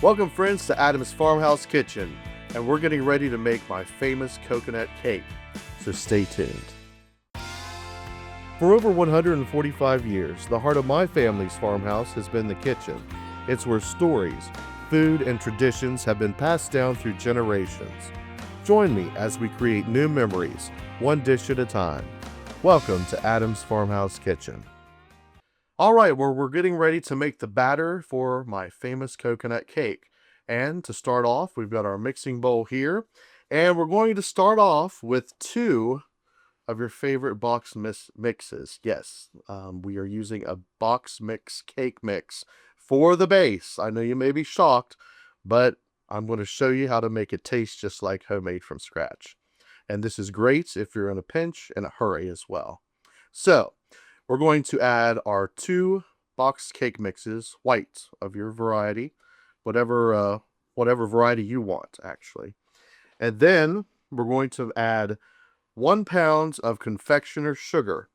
Welcome friends to Adam's Farmhouse Kitchen, and we're getting ready to make my famous coconut cake, so stay tuned. For over 145 years, the heart of my family's farmhouse has been the kitchen. It's where stories, food, and traditions have been passed down through generations. Join me as we create new memories, one dish at a time. Welcome to Adam's Farmhouse Kitchen. All right, well, we're getting ready to make the batter for my famous coconut cake. And to start off, we've got our mixing bowl here. And we're going to start off with 2 of your favorite box mixes. Yes, we are using a box mix cake mix for the base. I know you may be shocked, but I'm going to show you how to make it taste just like homemade from scratch. And this is great if you're in a pinch and a hurry as well. So, we're going to add our 2 boxed cake mixes, white of your variety, whatever variety you want, actually. And then we're going to add 1 pound of confectioner's sugar.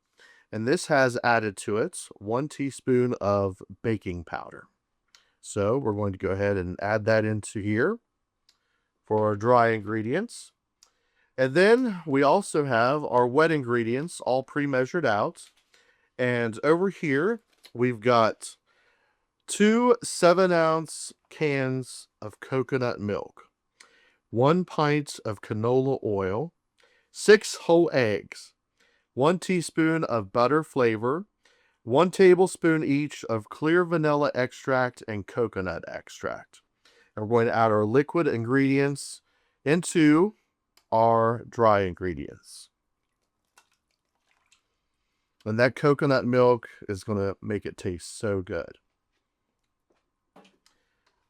And this has added to it 1 teaspoon of baking powder. So we're going to go ahead and add that into here for our dry ingredients. And then we also have our wet ingredients all pre-measured out. And over here, we've got 2 7-ounce cans of coconut milk, 1 pint of canola oil, 6 whole eggs, 1 teaspoon of butter flavor, 1 tablespoon each of clear vanilla extract and coconut extract. And we're going to add our liquid ingredients into our dry ingredients. And that coconut milk is going to make it taste so good.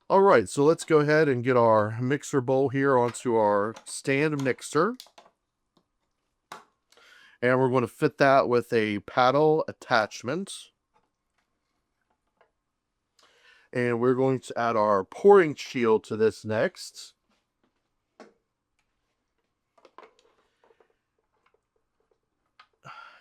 All right, so let's go ahead and get our mixer bowl here onto our stand mixer. And we're going to fit that with a paddle attachment. And we're going to add our pouring shield to this next.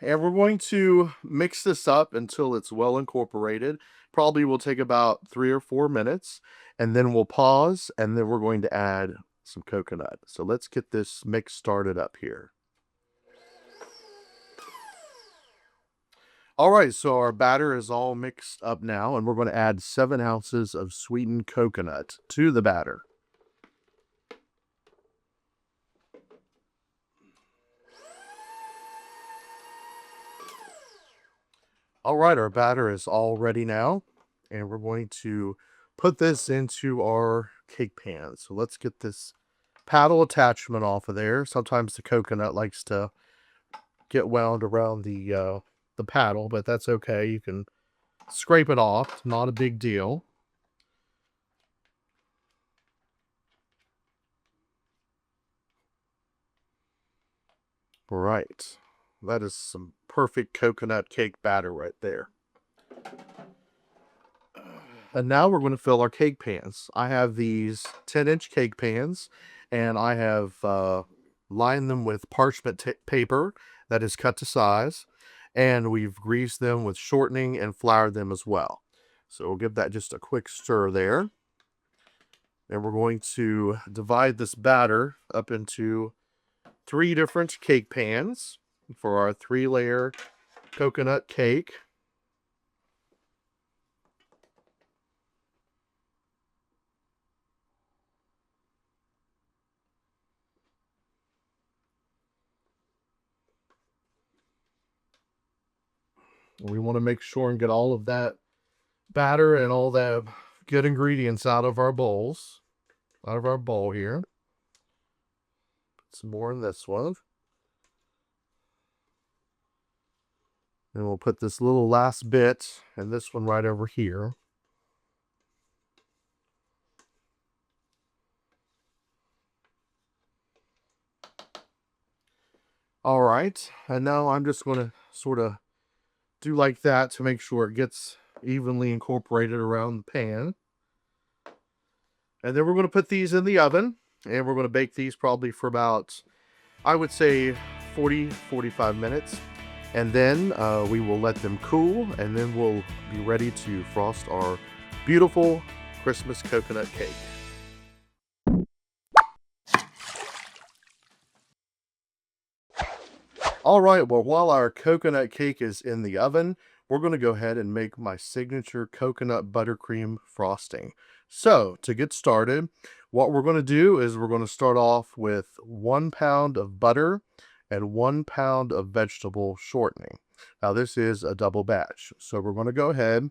And we're going to mix this up until it's well incorporated. Probably will take about 3 or 4 minutes. And then we'll pause, and then we're going to add some coconut. So let's get this mix started up here. All right, so our batter is all mixed up now, and we're going to add 7 ounces of sweetened coconut to the batter. All right, our batter is all ready now, and we're going to put this into our cake pan. So let's get this paddle attachment off of there. Sometimes the coconut likes to get wound around the paddle, but that's okay. You can scrape it off. Not a big deal. All right. That is some perfect coconut cake batter right there. And now we're going to fill our cake pans. I have these 10-inch cake pans, and I have lined them with parchment paper that is cut to size, and we've greased them with shortening and floured them as well. So we'll give that just a quick stir there. And we're going to divide this batter up into 3 different cake pans for our 3-layer coconut cake. We want to make sure and get all of that batter and all the good ingredients out of our bowl here. Put some more in this one. And we'll put this little last bit and this one right over here. All right, and now I'm just going to sort of do like that to make sure it gets evenly incorporated around the pan. And then we're going to put these in the oven, and we're going to bake these probably for about, I would say, 40-45 minutes. And then we will let them cool, and then we'll be ready to frost our beautiful Christmas coconut cake. All right, well, while our coconut cake is in the oven, we're going to go ahead and make my signature coconut buttercream frosting. So, to get started, what we're going to do is we're going to start off with 1 pound of butter and 1 pound of vegetable shortening. Now, this is a double batch. So, we're going to go ahead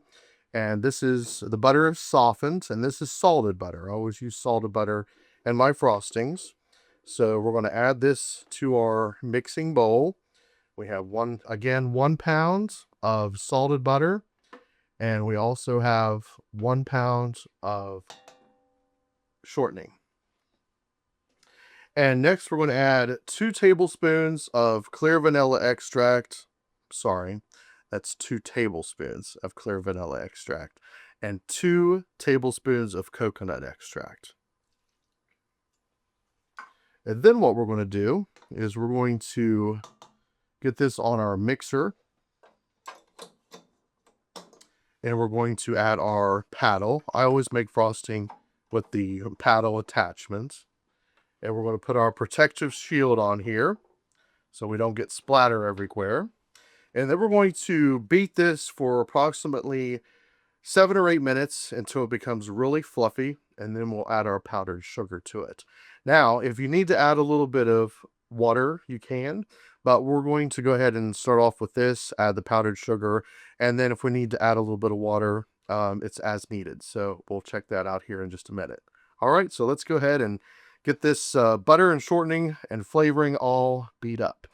and this is the butter is softened, and this is salted butter. I always use salted butter in my frostings. So, we're going to add this to our mixing bowl. We have 1 pound of salted butter, and we also have 1 pound of shortening. And next we're going to add 2 tablespoons of clear vanilla extract. Sorry, that's 2 tablespoons of clear vanilla extract and 2 tablespoons of coconut extract. And then what we're going to do is we're going to get this on our mixer, and we're going to add our paddle. I always make frosting with the paddle attachments. And we're going to put our protective shield on here so we don't get splatter everywhere. And then we're going to beat this for approximately 7 or 8 minutes until it becomes really fluffy, and then we'll add our powdered sugar to it. Now, if you need to add a little bit of water, you can, but we're going to go ahead and start off with this, add the powdered sugar, and then if we need to add a little bit of water, it's as needed. So we'll check that out here in just a minute. All right, so let's go ahead and get this butter and shortening and flavoring all beat up.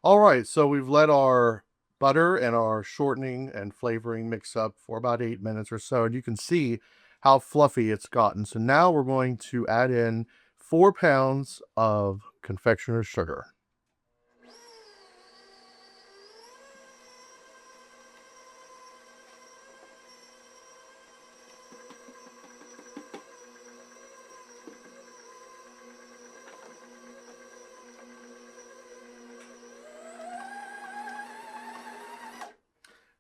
All right, so we've let our butter and our shortening and flavoring mix up for about 8 minutes or so, and you can see how fluffy it's gotten. So now we're going to add in 4 pounds of confectioner's sugar.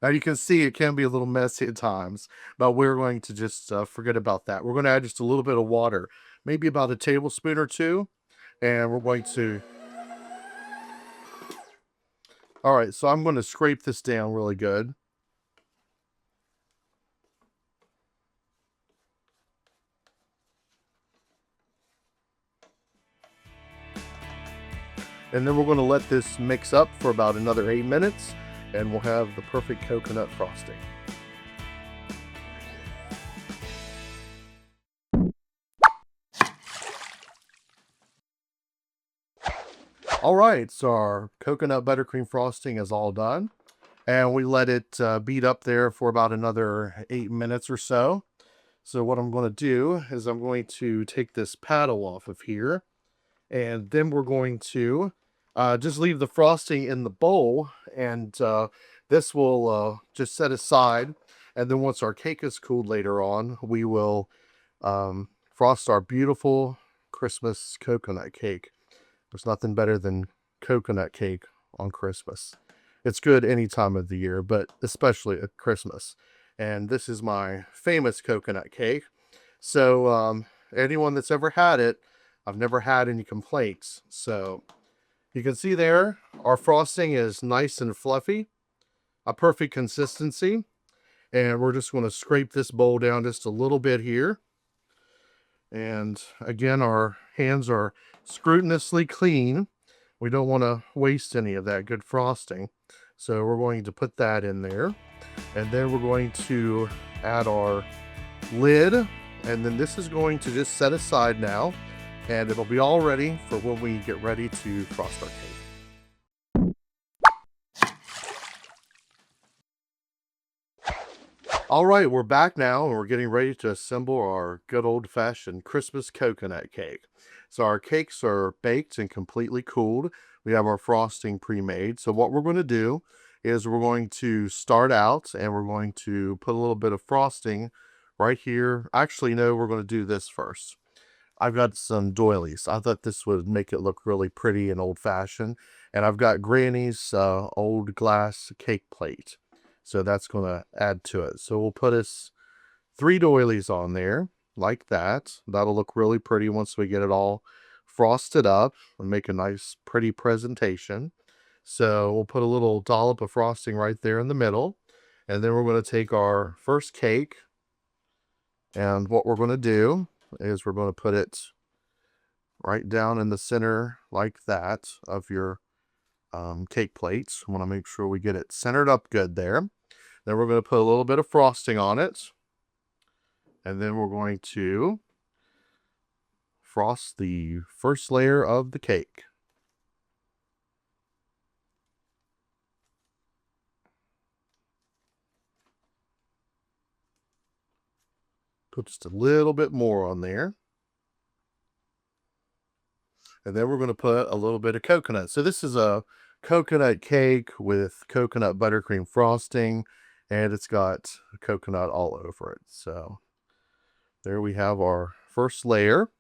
Now you can see it can be a little messy at times, but we're going to just forget about that. We're going to add just a little bit of water, maybe about a tablespoon or two, and we're going to... All right, so I'm going to scrape this down really good. And then we're going to let this mix up for about another 8 minutes, and we'll have the perfect coconut frosting. All right, so our coconut buttercream frosting is all done, and we let it beat up there for about another 8 minutes or so. So what I'm going to do is I'm going to take this paddle off of here, and then we're going to just leave the frosting in the bowl, and this will just set aside. And then once our cake is cooled later on, we will frost our beautiful Christmas coconut cake. There's nothing better than coconut cake on Christmas. It's good any time of the year, but especially at Christmas. And this is my famous coconut cake. So anyone that's ever had it, I've never had any complaints. So you can see there, our frosting is nice and fluffy, a perfect consistency. And we're just going to scrape this bowl down just a little bit here. And again, our hands are scrupulously clean. We don't want to waste any of that good frosting. So we're going to put that in there. And then we're going to add our lid. And then this is going to just set aside now. And it'll be all ready for when we get ready to frost our cake. All right, we're back now, and we're getting ready to assemble our good old-fashioned Christmas coconut cake. So our cakes are baked and completely cooled. We have our frosting pre-made. So what we're going to do is we're going to start out, and we're going to put a little bit of frosting right here. Actually, no, we're going to do this first. I've got some doilies. I thought this would make it look really pretty and old-fashioned. And I've got Granny's old glass cake plate. So that's going to add to it. So we'll put us 3 doilies on there like that. That'll look really pretty once we get it all frosted up and make a nice pretty presentation. So we'll put a little dollop of frosting right there in the middle. And then we're going to take our first cake, and what we're going to do is we're going to put it right down in the center like that of your cake plates. I want to make sure we get it centered up good there. Then we're going to put a little bit of frosting on it. And then we're going to frost the first layer of the cake. Put just a little bit more on there. And then we're going to put a little bit of coconut. So this is a coconut cake with coconut buttercream frosting, and it's got coconut all over it. So there we have our first layer.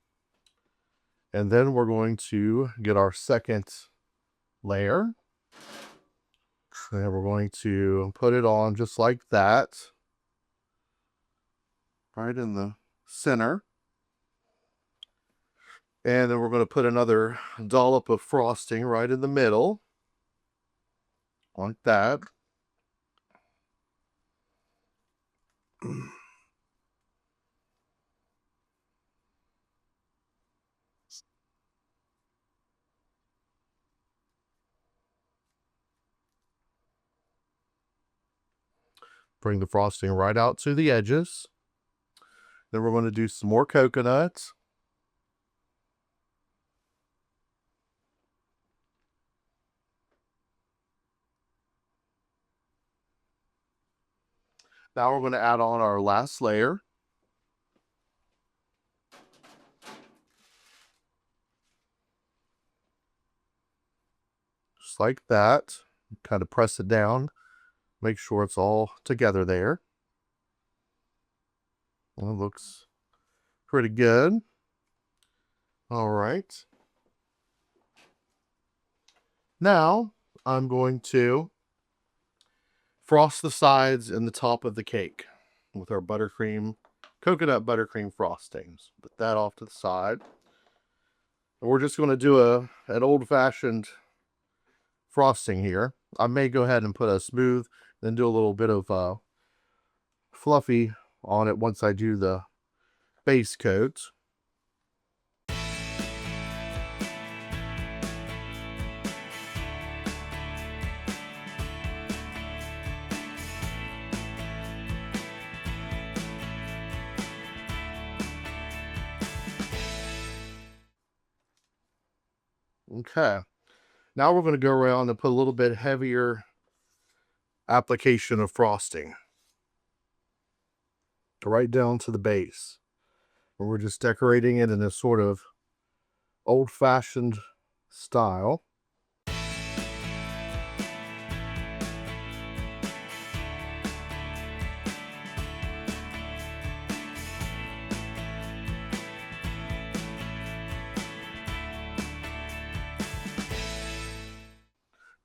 And then we're going to get our second layer. And we're going to put it on just like that, right in the center. And then we're going to put another dollop of frosting right in the middle, like that. Bring the frosting right out to the edges. Then we're going to do some more coconuts. Now we're going to add on our last layer. Just like that. Kind of press it down. Make sure it's all together there. Well, it looks pretty good. All right. Now I'm going to frost the sides and the top of the cake with our coconut buttercream frostings. Put that off to the side. And we're just going to do an old-fashioned frosting here. I may go ahead and put a smooth, then do a little bit of fluffy on it once I do the base coat. Okay. Now we're going to go around and put a little bit heavier application of frosting right down to the base. And we're just decorating it in a sort of old-fashioned style.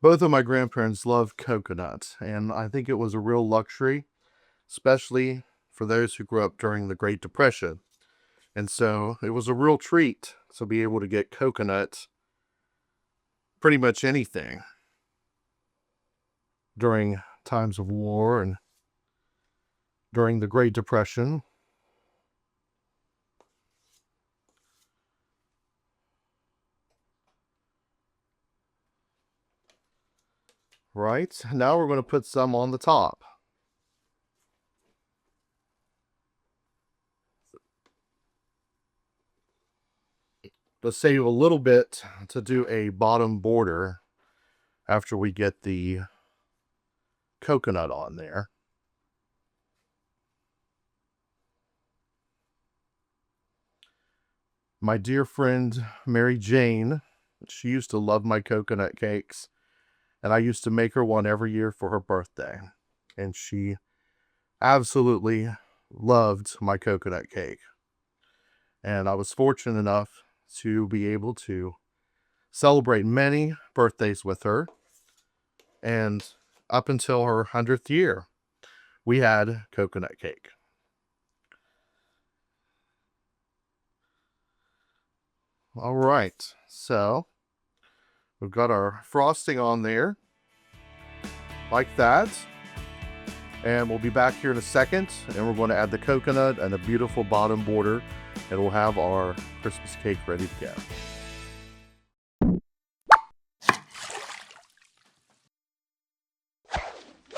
Both of my grandparents loved coconut, and I think it was a real luxury, especially for those who grew up during the Great Depression. And so it was a real treat to be able to get coconut pretty much anything during times of war and during the Great Depression. Right, now we're going to put some on the top. To save a little bit to do a bottom border after we get the coconut on there. My dear friend Mary Jane, she used to love my coconut cakes, and I used to make her one every year for her birthday. And she absolutely loved my coconut cake. And I was fortunate enough to be able to celebrate many birthdays with her. And up until her 100th year, we had coconut cake. All right, so we've got our frosting on there like that. And we'll be back here in a second, and we're going to add the coconut and a beautiful bottom border, and we'll have our Christmas cake ready to go.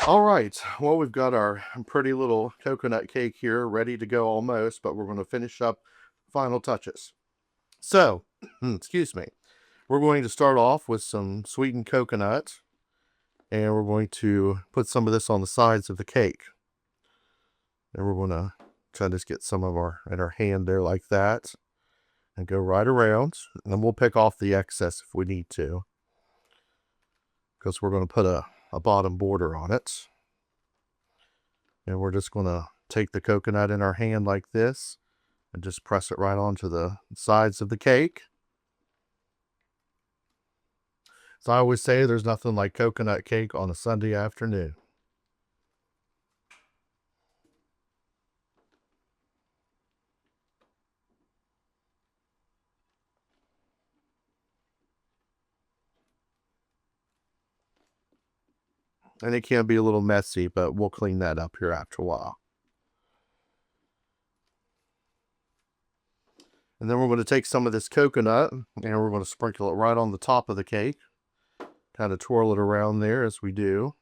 All right, well, we've got our pretty little coconut cake here ready to go almost, but we're going to finish up final touches. So, excuse me, we're going to start off with some sweetened coconut, and we're going to put some of this on the sides of the cake. And we're going to kind of just get some of in our hand there like that, and go right around, and then we'll pick off the excess if we need to, because we're going to put a bottom border on it. And we're just going to take the coconut in our hand like this and just press it right onto the sides of the cake. As I always say, there's nothing like coconut cake on a Sunday afternoon. And it can be a little messy, but we'll clean that up here after a while. And then we're going to take some of this coconut and we're going to sprinkle it right on the top of the cake. Kind of twirl it around there as we do.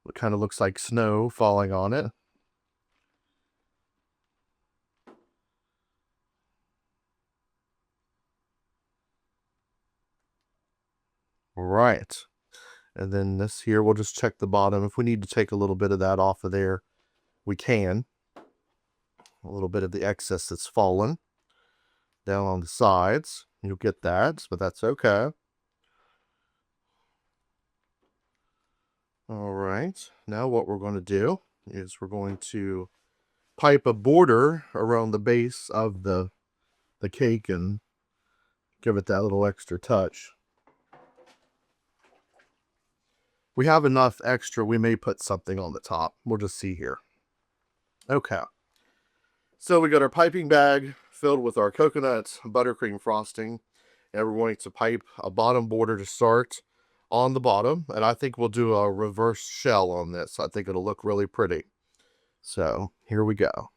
It kind of looks like snow falling on it. All right. And then this here, we'll just check the bottom. If we need to take a little bit of that off of there, we can. A little bit of the excess that's fallen down on the sides. You'll get that, but that's okay. All right, now what we're going to do is we're going to pipe a border around the base of the cake and give it that little extra touch. We have enough extra, we may put something on the top. We'll just see here. Okay. So we got our piping bag filled with our coconut buttercream frosting, and we're going to pipe a bottom border to start on the bottom, and I think we'll do a reverse shell on this. I think it'll look really pretty. So here we go.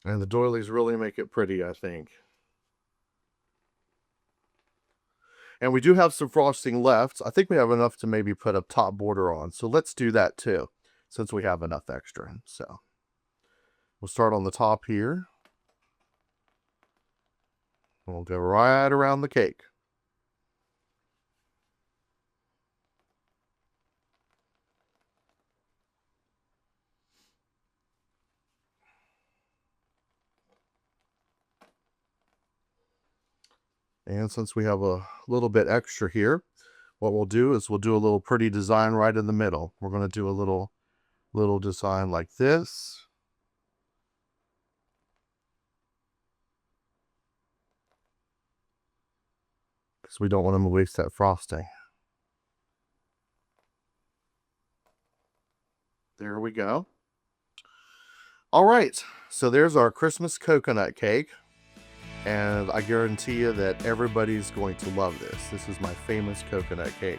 And the doilies really make it pretty, I think. And we do have some frosting left. I think we have enough to maybe put a top border on. So let's do that too, since we have enough extra. So we'll start on the top here. We'll go right around the cake. And since we have a little bit extra here, what we'll do is we'll do a little pretty design right in the middle. We're going to do a little design like this. Because we don't want to waste that frosting. There we go. All right, so there's our Christmas coconut cake. And I guarantee you that everybody's going to love this. This is my famous coconut cake.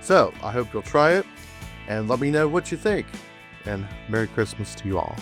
So I hope you'll try it and let me know what you think. And Merry Christmas to you all.